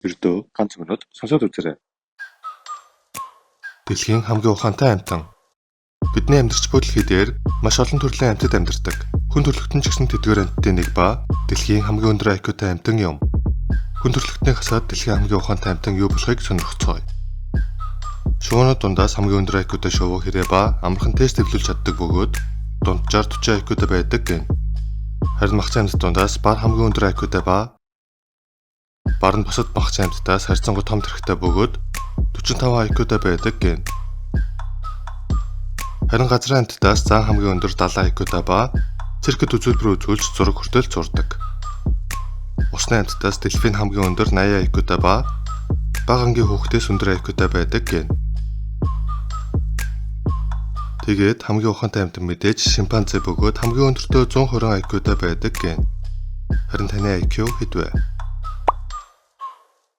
Ердөө ганц минут сонсоод үзээрэй. Дэлхийн хамгийн ухаантай амьтан. Бидний амьдарч буй дэлхий дээр маш олон төрлийн амьтад амьдардаг. Хүн төрөлхтөн ч гэсэн тэдгээр амьтдын нэг ба дэлхийн хамгийн өндөр IQ-тай амьтан юм. Хүн төрөлхтний хасаад дэлхийн хамгийн ухаантай амьтан юу болохыг сонирхцгоё. Шувуунууд дундаас хамгийн өндөр IQ-тай шувуу хэрэг ба амархан тест хэвлүүлж чаддаг бөгөөд дунд 60-40 IQ-тай байдаг гэн. Харин мах амьтад дундаас бар хамгийн өндөр IQ-тай ба бар нь бусад мах амьтдаас харьцангуй том тэрхтэй бөгөөд 45 IQ-тай байдаг гэн. Харин газрын амьтдаас зан хамгийн өндөр 70 IQ-тай ба циркэд үзүүлбэр үзүүлж зураг хүртэл зурдаг. Усны амьтдаас дельфин хамгийн өндөр 80 IQ-тай ба бага ангийн хүүхдээс өндөр IQ-тай байдаг гэн. Тэгээд хамгийн ухаантай амьтан мэдээж шимпанзе бөгөөд хамгийн өндөртөө 120 IQ-тай байдаг гэн. Харин таны IQ хэд вэ?